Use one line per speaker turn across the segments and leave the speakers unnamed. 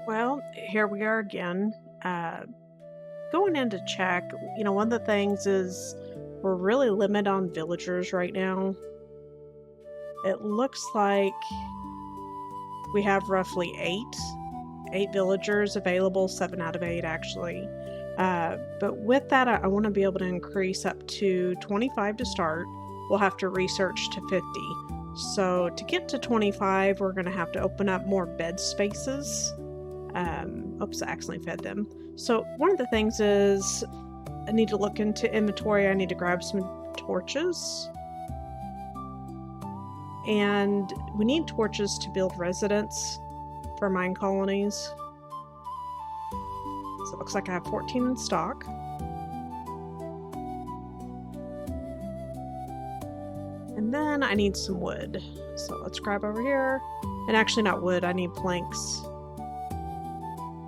Well, here we are again. Uh, Going in to check. One of the things is we're really limited on villagers right now. It looks like we have roughly eight villagers available, 7 out of 8 actually. But with that, I want to be able to increase up to 25 to start. We'll have to research to 50. So to get to 25, we're going to have to open up more bed spaces. Oops, I accidentally fed them. So one of the things is I need to look into inventory. I need to grab some torches. And we need torches to build residents for mine colonies. So it looks like I have 14 in stock. And then I need some wood. So let's grab over here. And actually not wood, I need planks.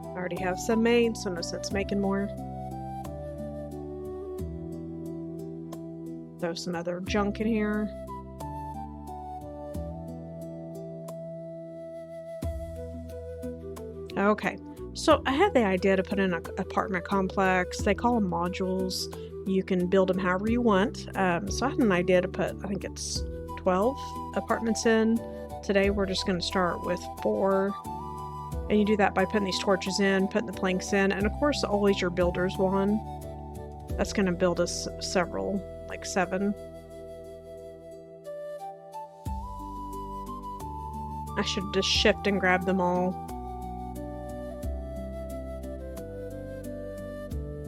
I already have some made, so no sense making more. Throw some other junk in here. Okay, so I had the idea to put in an apartment complex. They call them modules. You can build them however you want. So I had an idea to put, I think it's 12 apartments in. Today we're just going to start with 4. And you do that by putting these torches in, putting the planks in, and of course always your builder's one. That's going to build us several, like 7. I should just shift and grab them all.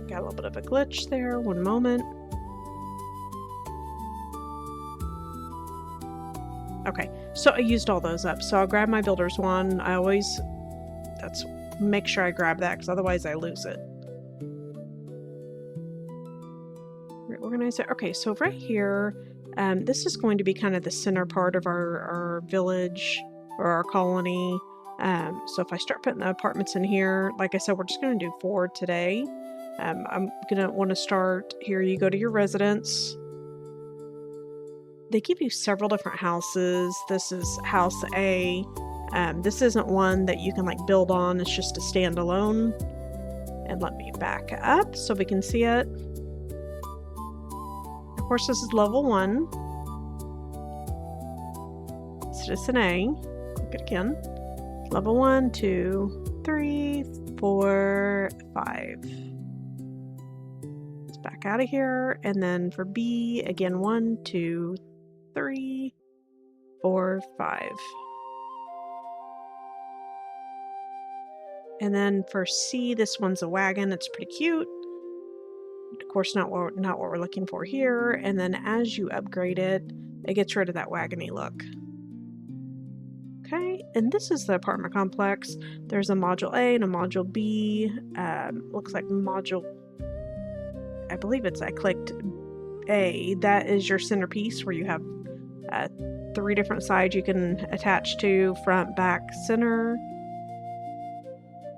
Got a little bit of a glitch there. One moment. Okay, so I used all those up. So I'll grab my builder's one. I always, make sure I grab that because otherwise I lose it. Reorganize it. Okay, so right here, this is going to be kind of the center part of our village or our colony. So if I start putting the apartments in here, like I said, we're just going to do 4 today. I'm going to want to start here. You go to your residence. They give you several different houses. This is house A. This isn't one that you can like build on. It's just a standalone. And let me back up so we can see it. Of course, this is level 1. It's just an A. Click it again. Level 1, 2, 3, 4, 5. Let's back out of here. And then for B, again, 1, 2, 3, 4, 5. And then for C, this one's a wagon. It's pretty cute. Of course, not what we're looking for here. And then as you upgrade it, it gets rid of that wagony look. Okay, and this is the apartment complex. There's a module A and a module B. Looks like module, I believe I clicked A. That is your centerpiece where you have 3 different sides you can attach to, front, back, center.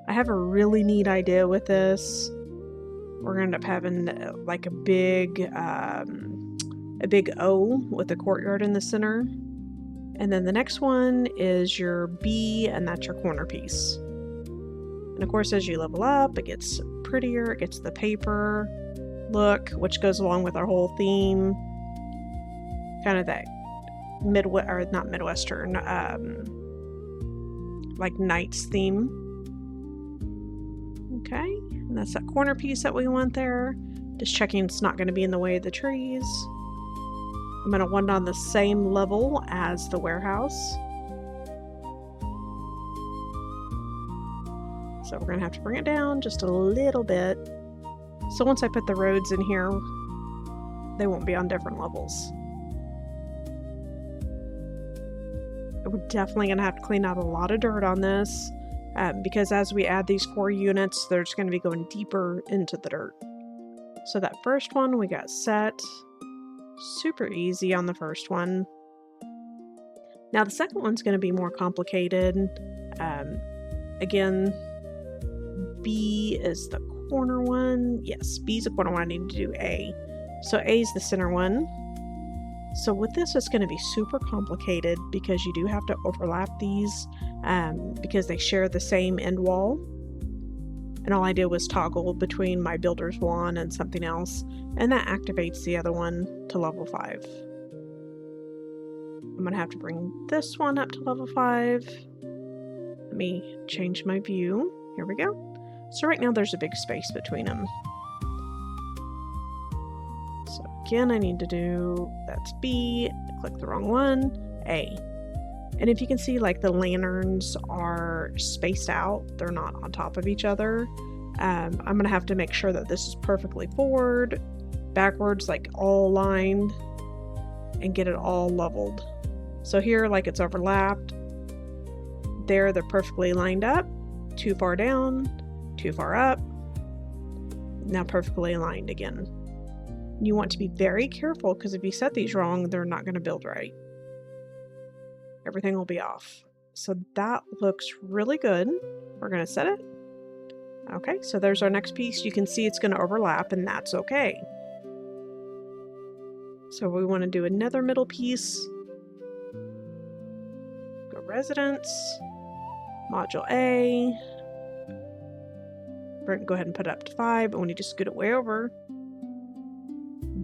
I have a really neat idea with this. We're gonna end up having like a big O with a courtyard in the center. And then the next one is your B, and that's your corner piece. And of course, as you level up, it gets prettier. It gets the paper look, which goes along with our whole theme. Kind of that not Midwestern, like Knights theme. Okay, and that's that corner piece that we want there. Just checking it's not going to be in the way of the trees. I'm going to want it on the same level as the warehouse. So we're going to have to bring it down just a little bit. So once I put the roads in here, they won't be on different levels. We're definitely going to have to clean out a lot of dirt on this. Because as we add these 4 units, they're just going to be going deeper into the dirt. So that first one we got set. Super easy on the first one. Now the second one's going to be more complicated. Again, B is the corner one. Yes, B is the corner one. I need to do A. So A is the center one. So with this, it's going to be super complicated because you do have to overlap these because they share the same end wall. And all I did was toggle between my builder's wand and something else, and that activates the other one to level 5. I'm going to have to bring this one up to level 5. Let me change my view. Here we go. So right now there's a big space between them. So again, I need to do, that's B, click the wrong one, A. And if you can see, like, the lanterns are spaced out, they're not on top of each other. I'm going to have to make sure that this is perfectly forward, backwards, like all aligned, and get it all leveled. So here, like, it's overlapped. There, they're perfectly lined up, too far down, too far up, now perfectly aligned again. You want to be very careful because if you set these wrong, they're not going to build right. Everything will be off. So that looks really good. We're going to set it. Okay, so there's our next piece. You can see it's going to overlap, and that's okay. So we want to do another middle piece. Go residence, module A. We're going to go ahead and put it up to 5, and when you just scoot it way over,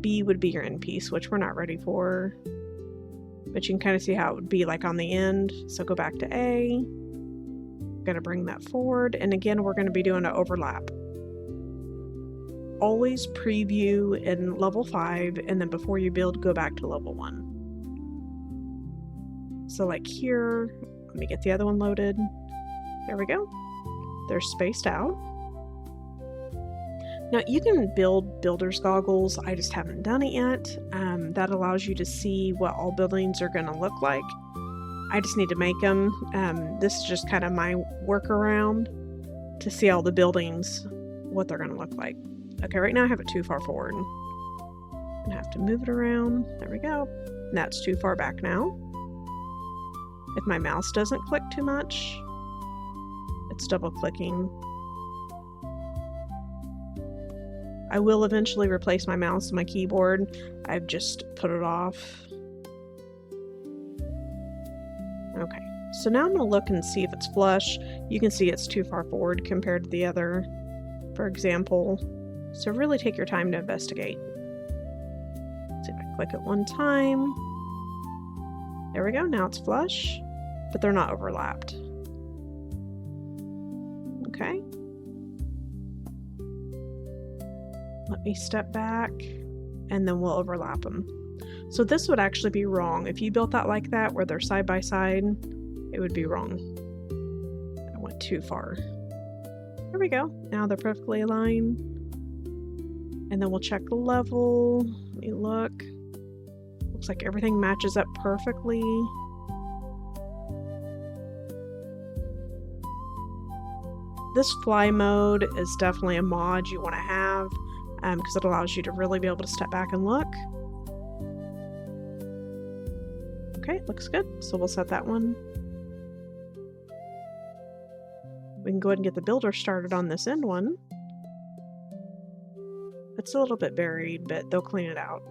B would be your end piece, which we're not ready for. But you can kind of see how it would be like on the end. So go back to A. Going to bring that forward. And again, we're going to be doing an overlap. Always preview in level 5, and then before you build, go back to level 1. So like here, let me get the other one loaded. There we go. They're spaced out. Now you can build builder's goggles. I just haven't done it yet. That allows you to see what all buildings are going to look like. I just need to make them. This is just kind of my workaround to see all the buildings, what they're going to look like. Okay, right now I have it too far forward. I'm going to have to move it around. There we go. And that's too far back now. If my mouse doesn't click too much, it's double clicking. I will eventually replace my mouse and my keyboard. I've just put it off. Okay, so now I'm going to look and see if it's flush. You can see it's too far forward compared to the other, for example. So really take your time to investigate. Let's see if I click it one time. There we go, now it's flush, but they're not overlapped. Okay. Let me step back, and then we'll overlap them. So this would actually be wrong. If you built that like that, where they're side by side, it would be wrong. I went too far. There we go. Now they're perfectly aligned. And then we'll check the level. Let me look. Looks like everything matches up perfectly. This fly mode is definitely a mod you want to have. Because it allows you to really be able to step back and look. Okay, looks good. So we'll set that one. We can go ahead and get the builder started on this end one. It's a little bit buried, but they'll clean it out.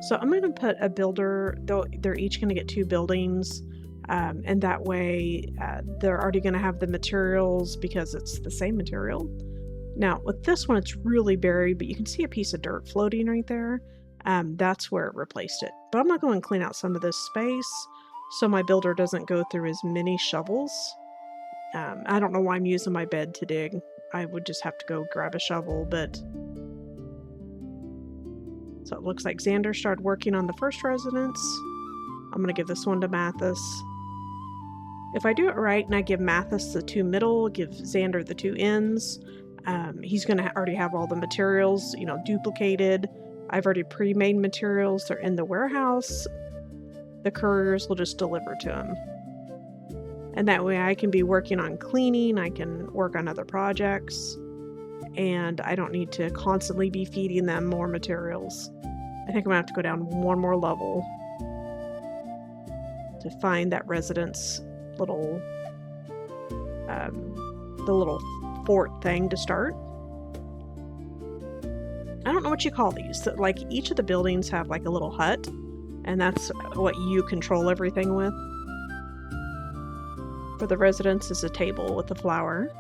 So I'm going to put a builder, though they're each going to get 2 buildings. And that way they're already going to have the materials because it's the same material. Now, with this one, it's really buried, but you can see a piece of dirt floating right there. That's where it replaced it. But I'm going to go and clean out some of this space so my builder doesn't go through as many shovels. I don't know why I'm using my bed to dig. I would just have to go grab a shovel, but... So it looks like Xander started working on the first residence. I'm going to give this one to Mathis. If I do it right and I give Mathis the 2 middle, give Xander the 2 ends... he's going to already have all the materials, you know, duplicated. I've already pre-made materials. They're in the warehouse. The couriers will just deliver to him. And that way I can be working on cleaning. I can work on other projects. And I don't need to constantly be feeding them more materials. I think I'm going to have to go down one more level to find that residence little, the little fort thing to start. I don't know what you call these. So, like, each of the buildings have like a little hut, and that's what you control everything with. For the residents is a table with a flower.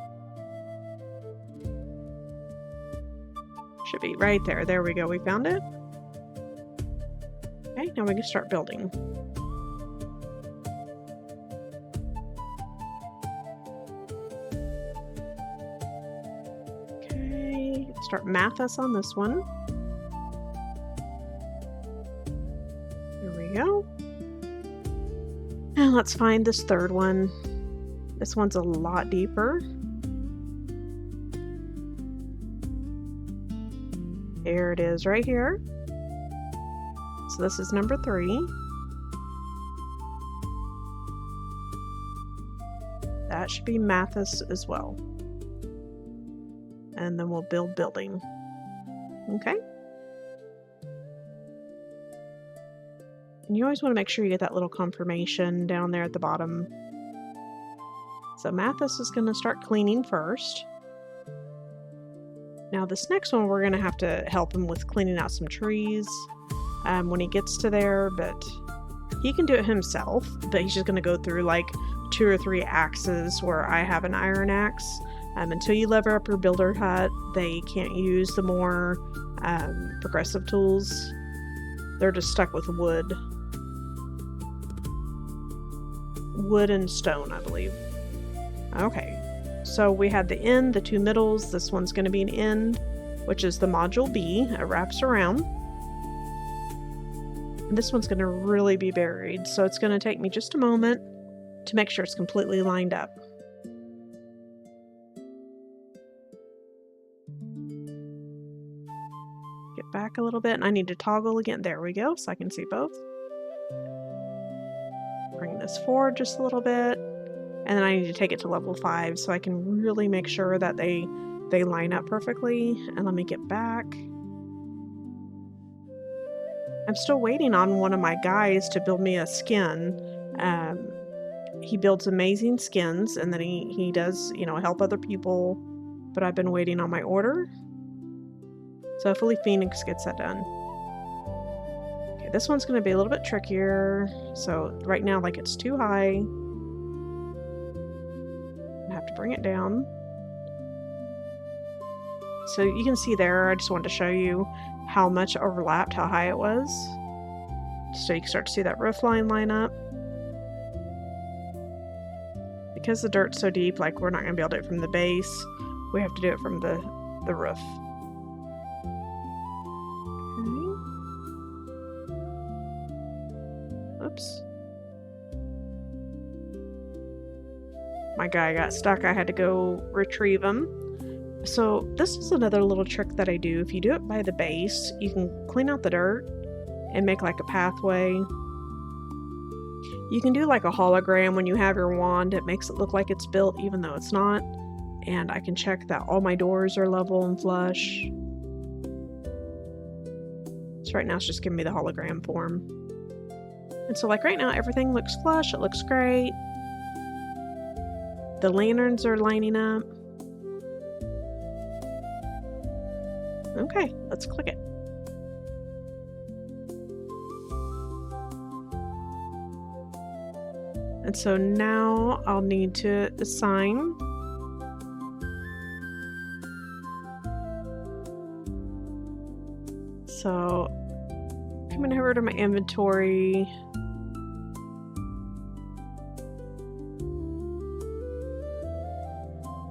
Should be right there. There we go. We found it. Okay, now we can start building. Okay, start Mathis on this one. There we go. And let's find this third one. This one's a lot deeper. There it is right here. So this is number 3. That should be Mathis as well. And then we'll build building. Okay. And you always want to make sure you get that little confirmation down there at the bottom. So Mathis is going to start cleaning first. Now this next one, we're going to have to help him with cleaning out some trees when he gets to there, but he can do it himself, but he's just going to go through like 2 or 3 axes where I have an iron axe. Until you level up your builder hut, they can't use the more progressive tools. They're just stuck with wood. Wood and stone, I believe. Okay, so we had the end, the 2 middles. This one's going to be an end, which is the module B. It wraps around. And this one's going to really be buried, so it's going to take me just a moment to make sure it's completely lined up. Get back a little bit, and I need to toggle again. There we go, so I can see both. Bring this forward just a little bit. And then I need to take it to level 5 so I can really make sure that they line up perfectly. And let me get back. I'm still waiting on one of my guys to build me a skin. He builds amazing skins, and then he does, you know, help other people. But I've been waiting on my order. So hopefully Phoenix gets that done. Okay, this one's going to be a little bit trickier. So right now, like, it's too high. Have to bring it down. So you can see there, I just wanted to show you how much overlapped, how high it was. So you can start to see that roof line up. Because the dirt's so deep, like, we're not going to be able to do it from the base. We have to do it from the roof. Okay. Oops. My guy got stuck. I had to go retrieve him. So this is another little trick that I do. If you do it by the base, you can clean out the dirt and make like a pathway. You can do like a hologram when you have your wand. It makes it look like it's built even though it's not. And I can check that all my doors are level and flush. So right now it's just giving me the hologram form. And so like right now everything looks flush. It looks great. The lanterns are lining up. Okay, let's click it. And so now I'll need to assign. So coming over to my inventory.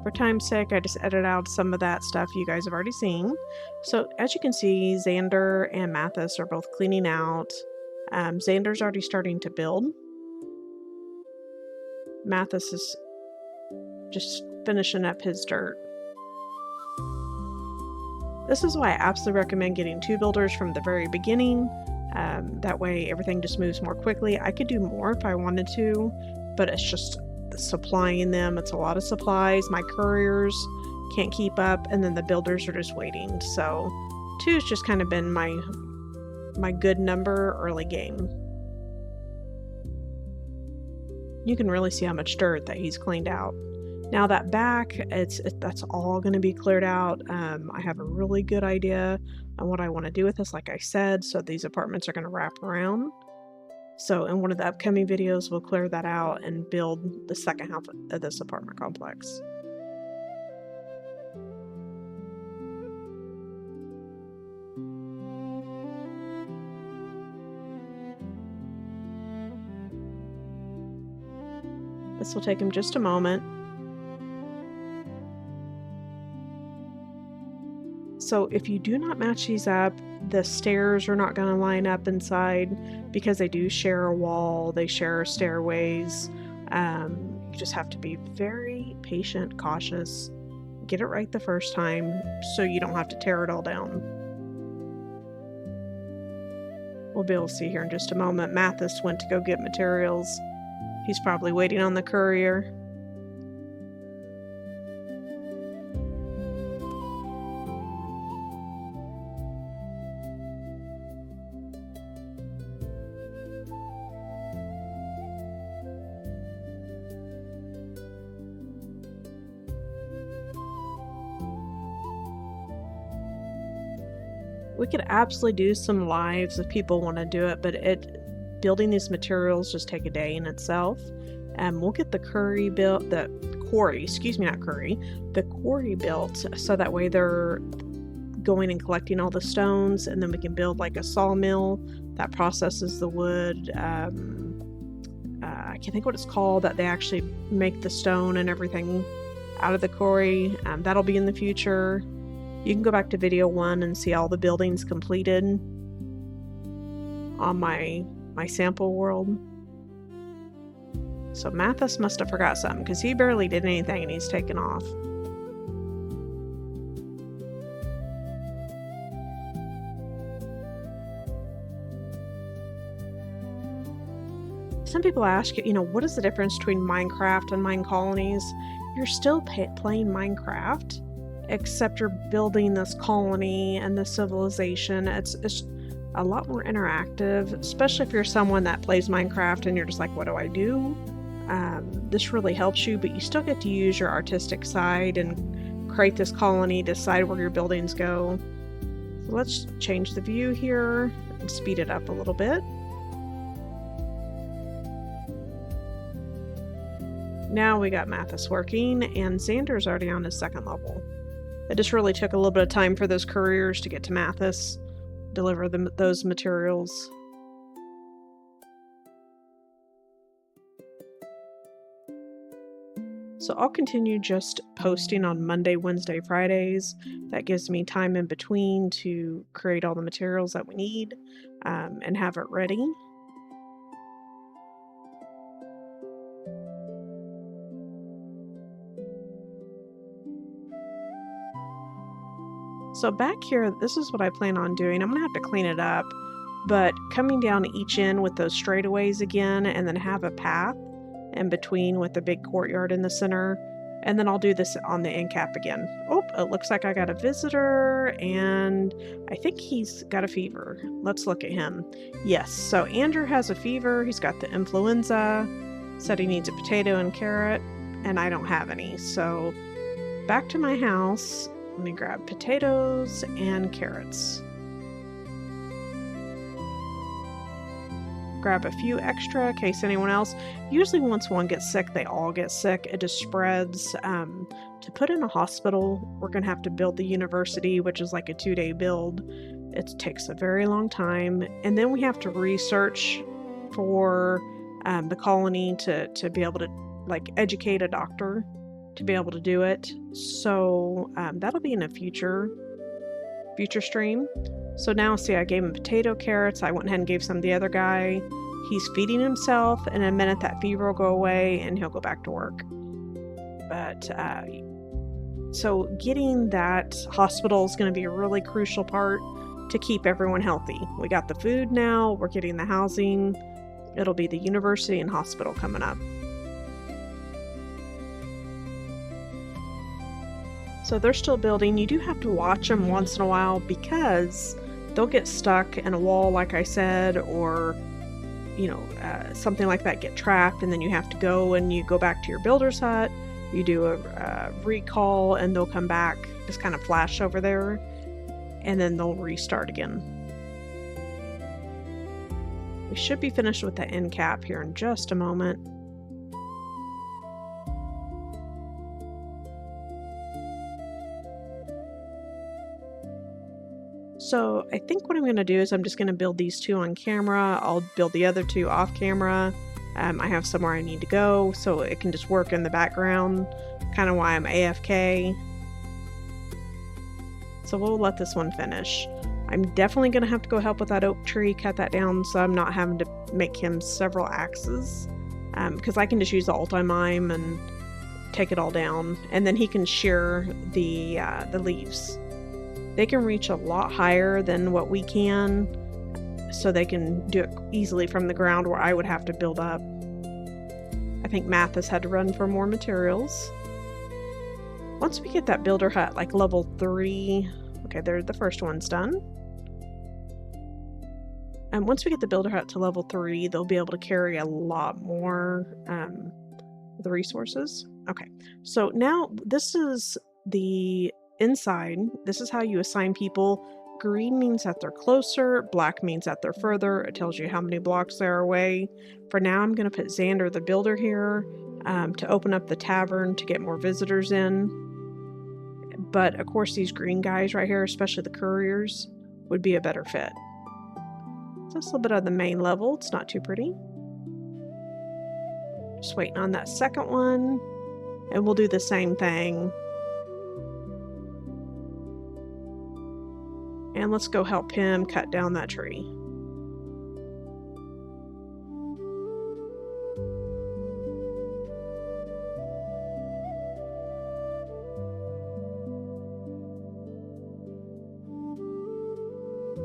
For time's sake, I just edited out some of that stuff you guys have already seen. So as you can see, Xander and Mathis are both cleaning out. Xander's already starting to build. Mathis is just finishing up his dirt. This is why I absolutely recommend getting 2 builders from the very beginning. That way everything just moves more quickly. I could do more if I wanted to, but it's just supplying them. It's a lot of supplies. My couriers can't keep up, and then the builders are just waiting. So 2 has just kind of been my good number early game. You can really see how much dirt that he's cleaned out. Now that back, that's all going to be cleared out. I have a really good idea on what I want to do with this, like I said. So these apartments are going to wrap around. So in one of the upcoming videos, we'll clear that out and build the second half of this apartment complex. This will take him just a moment. So if you do not match these up, the stairs are not going to line up inside because they do share a wall, they share stairways. You just have to be very patient, cautious, get it right the first time so you don't have to tear it all down. We'll be able to see here in just a moment. Mathis went to go get materials. He's probably waiting on the courier. We could absolutely do some lives if people want to do it, but building these materials just take a day in itself. We'll get the quarry built, the quarry built, so that way they're going and collecting all the stones, and then we can build like a sawmill that processes the wood. I can't think what it's called, that they actually make the stone and everything out of the quarry. That'll be in the future. You can go back to video 1 and see all the buildings completed on my sample world. So Mathis must have forgot something because he barely did anything and he's taken off. Some people ask, what is the difference between Minecraft and Mine Colonies? You're still playing Minecraft, except you're building this colony and this civilization. It's a lot more interactive, especially if you're someone that plays Minecraft and you're just like, what do I do? This really helps you, but you still get to use your artistic side and create this colony, decide where your buildings go. So let's change the view here and speed it up a little bit. Now we got Mathis working, and Xander's already on his second level. It just really took a little bit of time for those couriers to get to Mathis, deliver them those materials. So I'll continue just posting on Monday, Wednesday, Fridays. That gives me time in between to create all the materials that we need and have it ready. So back here, this is what I plan on doing. I'm going to have to clean it up, but coming down each end with those straightaways again, and then have a path in between with the big courtyard in the center. And then I'll do this on the end cap again. Oh, it looks like I got a visitor, and I think he's got a fever. Let's look at him. Yes, so Andrew has a fever. He's got the influenza, said he needs a potato and carrot, and I don't have any. So back to my house. Let me grab potatoes and carrots. Grab a few extra in case anyone else. Usually once one gets sick, they all get sick. It just spreads. To put in a hospital, we're going to have to build the university, which is like a 2-day build. It takes a very long time. And then we have to research for the colony to be able to educate a doctor to be able to do it. So that'll be in a future stream. So now see, I gave him potato, carrots. I went ahead and gave some to the other guy. He's feeding himself, and in a minute that fever will go away and he'll go back to work. But so getting that hospital is going to be a really crucial part to keep everyone healthy. We got the food now, we're getting the housing. It'll be the university and hospital coming up. So they're still building. You do have to watch them once in a while because they'll get stuck in a wall, like I said, or something like that, get trapped, and then you have to go back to your builder's hut You do a recall and they'll come back, just kind of flash over there, and then they'll restart again. We should be finished with the end cap here in just a moment. So I think what I'm going to do is I'm just going to build these two on camera. I'll build the other two off camera. I have somewhere I need to go, so it can just work in the background, kind of why I'm AFK. So we'll let this one finish. I'm definitely going to have to go help with that oak tree, cut that down so I'm not having to make him several axes, because I can just use the ulti-mime and take it all down, and then he can shear the leaves. They can reach a lot higher than what we can, so they can do it easily from the ground where I would have to build up. I think Mathis had to run for more materials. Once we get that builder hut like level 3, okay, the first one's done. And once we get the builder hut to level 3, they'll be able to carry a lot more the resources. Okay, so now this is the inside. This is how you assign people. Green means that they're closer, black means that they're further. It tells you how many blocks they're away. For now, I'm going to put Xander the builder here to open up the tavern to get more visitors in. But of course, these green guys right here, especially the couriers, would be a better fit. So it's a little bit of the main level. It's not too pretty. Just waiting on that second one, and we'll do the same thing. And let's go help him cut down that tree.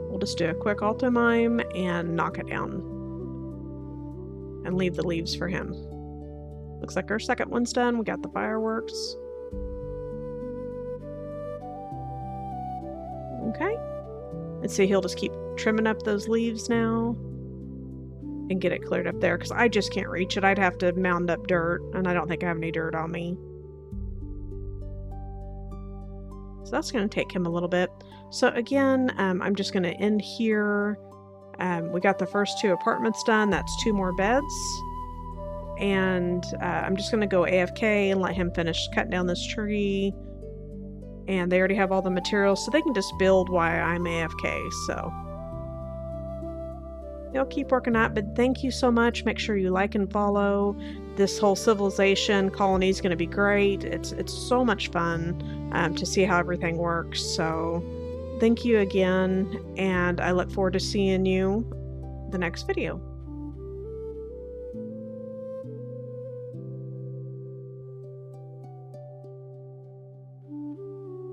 We'll just do a quick ulti-mime and knock it down. And leave the leaves for him. Looks like our second one's done. We got the fireworks. Okay. And see, he'll just keep trimming up those leaves now and get it cleared up there, because I just can't reach it. I'd have to mound up dirt, and I don't think I have any dirt on me. So that's going to take him a little bit. So again, I'm just going to end here. We got the first 2 apartments done. That's 2 more beds. And I'm just going to go AFK and let him finish cutting down this tree. And they already have all the materials, so they can just build while I'm AFK, so they'll keep working on it. But thank you so much. Make sure you like and follow. This whole civilization colony is going to be great. It's so much fun to see how everything works. So thank you again, and I look forward to seeing you the next video.